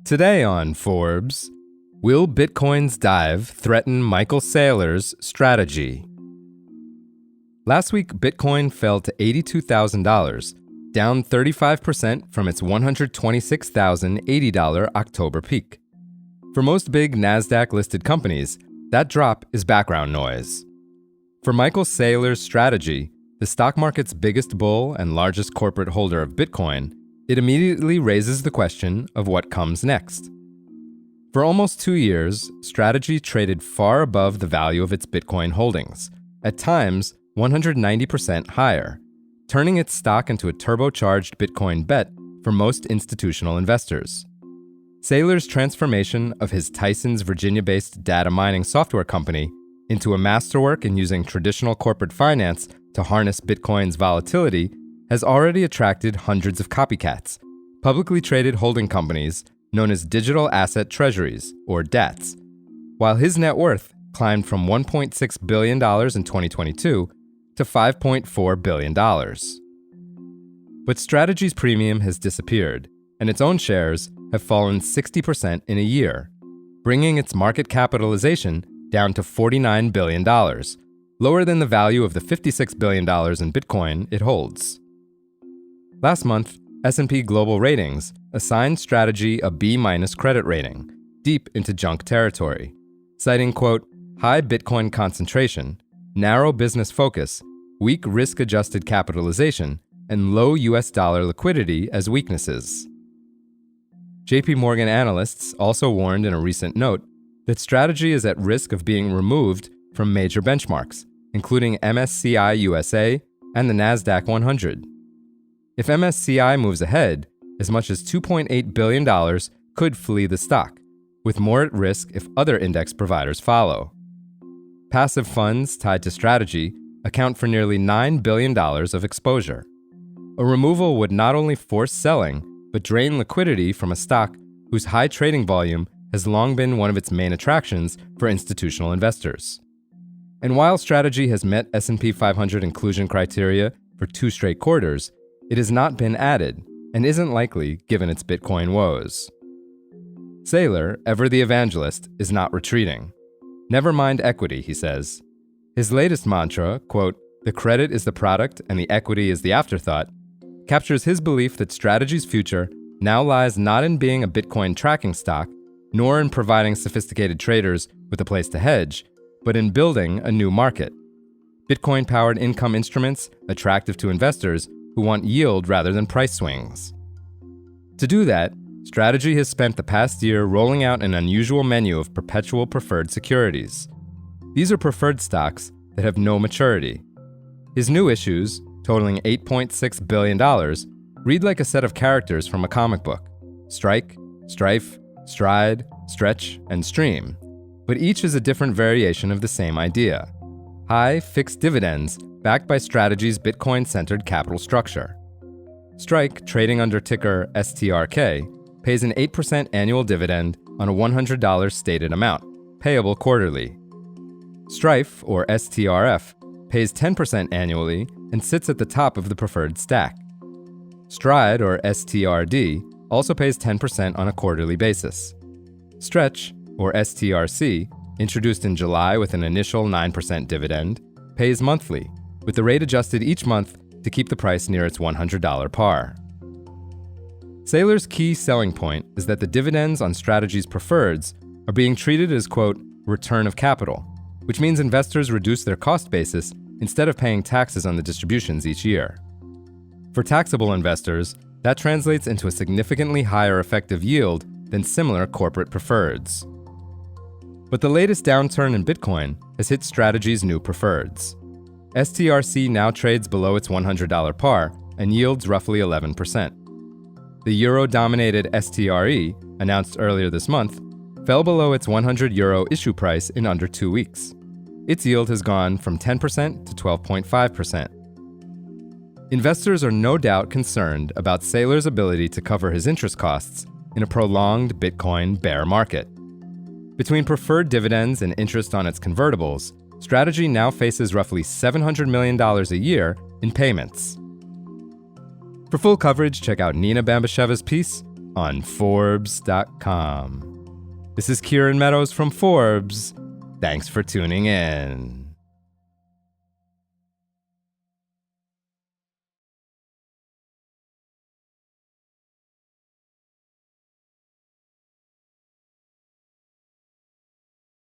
Today on Forbes, will Bitcoin's dive threaten Michael Saylor's strategy? Last week, Bitcoin fell to $82,000, down 35% from its $126,080 October peak. For most big NASDAQ-listed companies, that drop is background noise. For Michael Saylor's strategy, the stock market's biggest bull and largest corporate holder of Bitcoin, it immediately raises the question of what comes next. For almost 2 years, Strategy traded far above the value of its Bitcoin holdings, at times 190% higher, turning its stock into a turbocharged Bitcoin bet for most institutional investors. Saylor's transformation of his Tyson's Virginia-based data mining software company into a masterwork in using traditional corporate finance to harness Bitcoin's volatility has already attracted hundreds of copycats, publicly traded holding companies known as digital asset treasuries, or DATs, while his net worth climbed from $1.6 billion in 2022 to $5.4 billion. But Strategy's premium has disappeared, and its own shares have fallen 60% in a year, bringing its market capitalization down to $49 billion, lower than the value of the $56 billion in Bitcoin it holds. Last month, S&P Global Ratings assigned Strategy a B- credit rating, deep into junk territory, citing, quote, high Bitcoin concentration, narrow business focus, weak risk-adjusted capitalization, and low US dollar liquidity as weaknesses. JP Morgan analysts also warned in a recent note that Strategy is at risk of being removed from major benchmarks, including MSCI USA and the NASDAQ 100. If MSCI moves ahead, as much as $2.8 billion could flee the stock, with more at risk if other index providers follow. Passive funds tied to Strategy account for nearly $9 billion of exposure. A removal would not only force selling, but drain liquidity from a stock whose high trading volume has long been one of its main attractions for institutional investors. And while Strategy has met S&P 500 inclusion criteria for 2 straight quarters, it has not been added and isn't likely given its Bitcoin woes. Saylor, ever the evangelist, is not retreating. Never mind equity, he says. His latest mantra, quote, the credit is the product and the equity is the afterthought, captures his belief that Strategy's future now lies not in being a Bitcoin tracking stock, nor in providing sophisticated traders with a place to hedge, but in building a new market. Bitcoin-powered income instruments attractive to investors who want yield rather than price swings. To do that, Strategy has spent the past year rolling out an unusual menu of perpetual preferred securities. These are preferred stocks that have no maturity. His new issues, totaling $8.6 billion, read like a set of characters from a comic book: Strike, Strife, Stride, Stretch, and Stream. But each is a different variation of the same idea: high, fixed dividends backed by Strategy's Bitcoin-centered capital structure. Strike, trading under ticker STRK, pays an 8% annual dividend on a $100 stated amount, payable quarterly. Strife, or STRF, pays 10% annually and sits at the top of the preferred stack. Stride, or STRD, also pays 10% on a quarterly basis. Stretch, or STRC, introduced in July with an initial 9% dividend, pays monthly, with the rate adjusted each month to keep the price near its $100 par. Saylor's key selling point is that the dividends on Strategy's preferreds are being treated as, quote, return of capital, which means investors reduce their cost basis instead of paying taxes on the distributions each year. For taxable investors, that translates into a significantly higher effective yield than similar corporate preferreds. But the latest downturn in Bitcoin has hit Strategy's new preferreds. STRC now trades below its $100 par and yields roughly 11%. The euro-dominated STRE, announced earlier this month, fell below its €100 issue price in under 2 weeks. Its yield has gone from 10% to 12.5%. Investors are no doubt concerned about Saylor's ability to cover his interest costs in a prolonged Bitcoin bear market. Between preferred dividends and interest on its convertibles, Strategy now faces roughly $700 million a year in payments. For full coverage, check out Nina Bambasheva's piece on forbes.com. This is Kieran Meadows from Forbes. Thanks for tuning in.